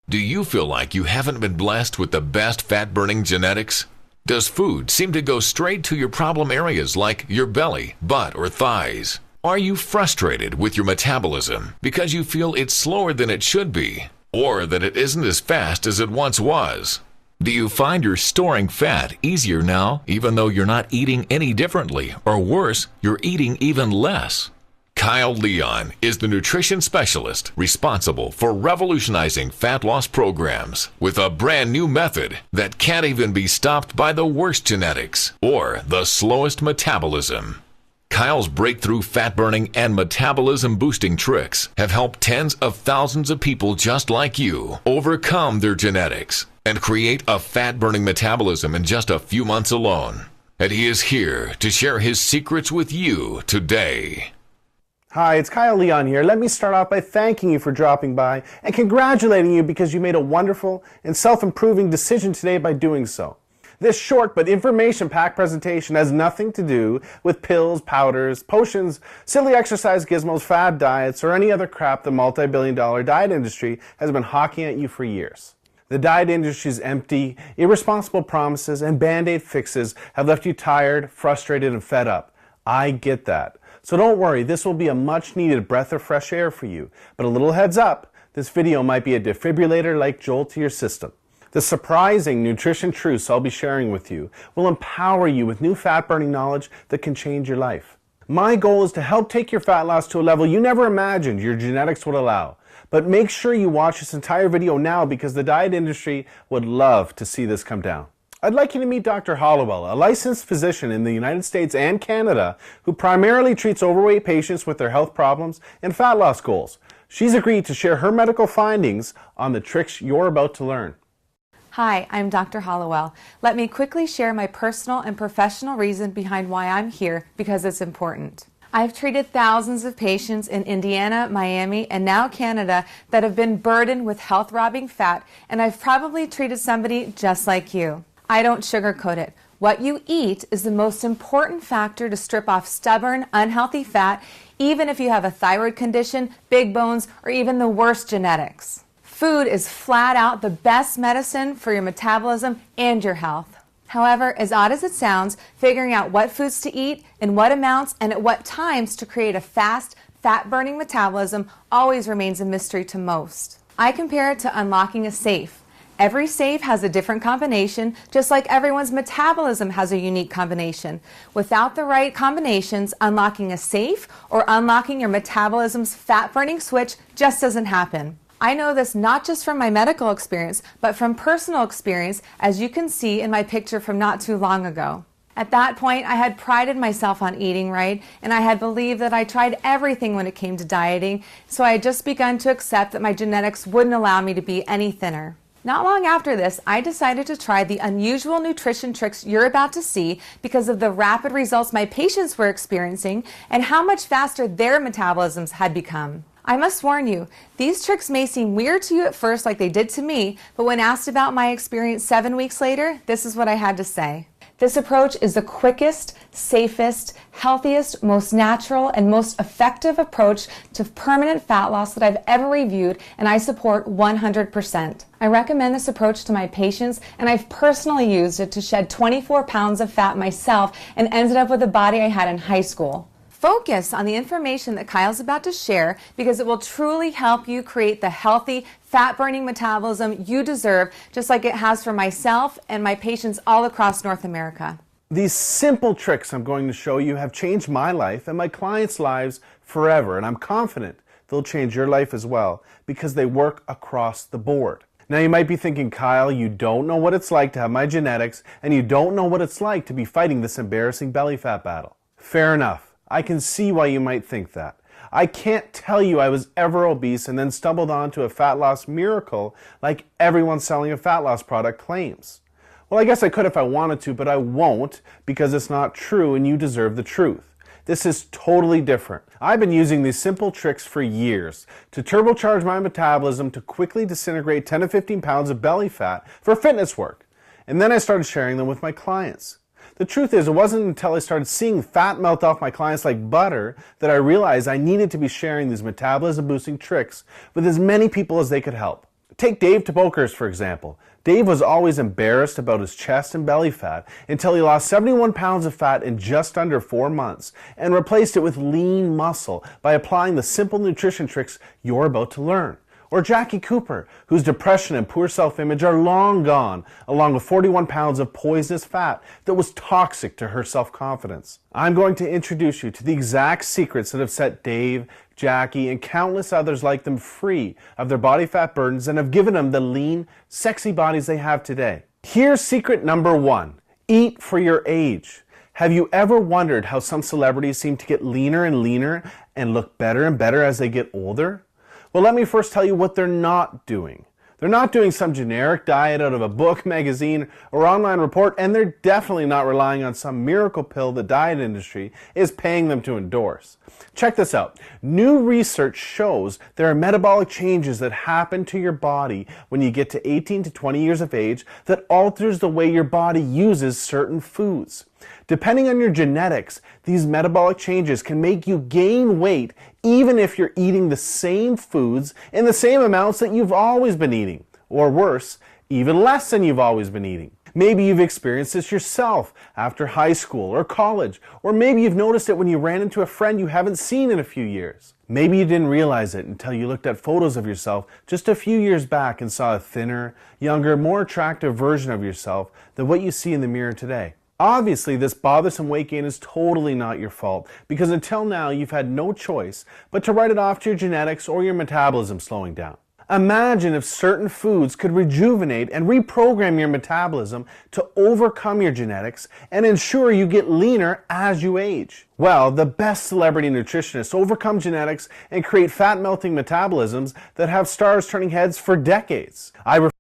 Do you feel like you haven't been blessed with the best fat-burning genetics? Does food seem to go straight to your problem areas like your belly, butt, or thighs? Are you frustrated with your metabolism because you feel it's slower than it should be, or that it isn't as fast as it once was? Do you find you're storing fat easier now, even though you're not eating any differently, or worse, you're eating even less? Kyle Leon is the nutrition specialist responsible for revolutionizing fat loss programs with a brand new method that can't even be stopped by the worst genetics or the slowest metabolism. Kyle's breakthrough fat burning and metabolism boosting tricks have helped tens of thousands of people just like you overcome their genetics and create a fat burning metabolism in just a few months alone. And he is here to share his secrets with you today. Hi, it's Kyle Leon here. Let me start off by thanking you for dropping by and congratulating you because you made a wonderful and self-improving decision today by doing so. This short but information-packed presentation has nothing to do with pills, powders, potions, silly exercise gizmos, fad diets, or any other crap the multi-billion-dollar diet industry has been hawking at you for years. The diet industry's empty, irresponsible promises and band-aid fixes have left you tired, frustrated, and fed up. I get that. So don't worry, this will be a much needed breath of fresh air for you. But a little heads up, this video might be a defibrillator-like jolt to your system. The surprising nutrition truths I'll be sharing with you will empower you with new fat-burning knowledge that can change your life. My goal is to help take your fat loss to a level you never imagined your genetics would allow. But make sure you watch this entire video now because the diet industry would love to see this come down. I'd like you to meet Dr. Hollowell, a licensed physician in the United States and Canada who primarily treats overweight patients with their health problems and fat loss goals. She's agreed to share her medical findings on the tricks you're about to learn. Hi, I'm Dr. Hollowell. Let me quickly share my personal and professional reason behind why I'm here because it's important. I've treated thousands of patients in Indiana, Miami, and now Canada that have been burdened with health-robbing fat, and I've probably treated somebody just like you. I don't sugarcoat it. What you eat is the most important factor to strip off stubborn, unhealthy fat, even if you have a thyroid condition, big bones, or even the worst genetics. Food is flat out the best medicine for your metabolism and your health. However, as odd as it sounds, figuring out what foods to eat, in what amounts, and at what times to create a fast, fat-burning metabolism always remains a mystery to most. I compare it to unlocking a safe. Every safe has a different combination, just like everyone's metabolism has a unique combination. Without the right combinations, unlocking a safe or unlocking your metabolism's fat-burning switch just doesn't happen. I know this not just from my medical experience, but from personal experience, as you can see in my picture from not too long ago. At that point, I had prided myself on eating right, and I had believed that I tried everything when it came to dieting, so I had just begun to accept that my genetics wouldn't allow me to be any thinner. Not long after this, I decided to try the unusual nutrition tricks you're about to see because of the rapid results my patients were experiencing and how much faster their metabolisms had become. I must warn you, these tricks may seem weird to you at first like they did to me, but when asked about my experience 7 weeks later, this is what I had to say. This approach is the quickest, safest, healthiest, most natural, and most effective approach to permanent fat loss that I've ever reviewed, and I support 100%. I recommend this approach to my patients, and I've personally used it to shed 24 pounds of fat myself and ended up with the body I had in high school. Focus on the information that Kyle's about to share because it will truly help you create the healthy, fat-burning metabolism you deserve, just like it has for myself and my patients all across North America. These simple tricks I'm going to show you have changed my life and my clients' lives forever, and I'm confident they'll change your life as well because they work across the board. Now you might be thinking, Kyle, you don't know what it's like to have my genetics, and you don't know what it's like to be fighting this embarrassing belly fat battle. Fair enough. I can see why you might think that. I can't tell you I was ever obese and then stumbled onto a fat loss miracle like everyone selling a fat loss product claims. Well, I guess I could if I wanted to, but I won't because it's not true and you deserve the truth. This is totally different. I've been using these simple tricks for years to turbocharge my metabolism to quickly disintegrate 10 to 15 pounds of belly fat for fitness work. And then I started sharing them with my clients. The truth is, it wasn't until I started seeing fat melt off my clients like butter that I realized I needed to be sharing these metabolism boosting tricks with as many people as they could help. Take Dave Tabokers, for example. Dave was always embarrassed about his chest and belly fat until he lost 71 pounds of fat in just under 4 months and replaced it with lean muscle by applying the simple nutrition tricks you're about to learn. Or Jackie Cooper, whose depression and poor self-image are long gone, along with 41 pounds of poisonous fat that was toxic to her self-confidence. I'm going to introduce you to the exact secrets that have set Dave, Jackie, and countless others like them free of their body fat burdens and have given them the lean, sexy bodies they have today. Here's secret number 1. Eat for your age. Have you ever wondered how some celebrities seem to get leaner and leaner and look better and better as they get older? Well, let me first tell you what they're not doing. They're not doing some generic diet out of a book, magazine, or online report, and they're definitely not relying on some miracle pill the diet industry is paying them to endorse. Check this out. New research shows there are metabolic changes that happen to your body when you get to 18 to 20 years of age that alters the way your body uses certain foods. Depending on your genetics, these metabolic changes can make you gain weight even if you're eating the same foods in the same amounts that you've always been eating. Or worse, even less than you've always been eating. Maybe you've experienced this yourself after high school or college, or maybe you've noticed it when you ran into a friend you haven't seen in a few years. Maybe you didn't realize it until you looked at photos of yourself just a few years back and saw a thinner, younger, more attractive version of yourself than what you see in the mirror today. Obviously, this bothersome weight gain is totally not your fault because until now you've had no choice but to write it off to your genetics or your metabolism slowing down. Imagine if certain foods could rejuvenate and reprogram your metabolism to overcome your genetics and ensure you get leaner as you age. Well, the best celebrity nutritionists overcome genetics and create fat-melting metabolisms that have stars turning heads for decades. I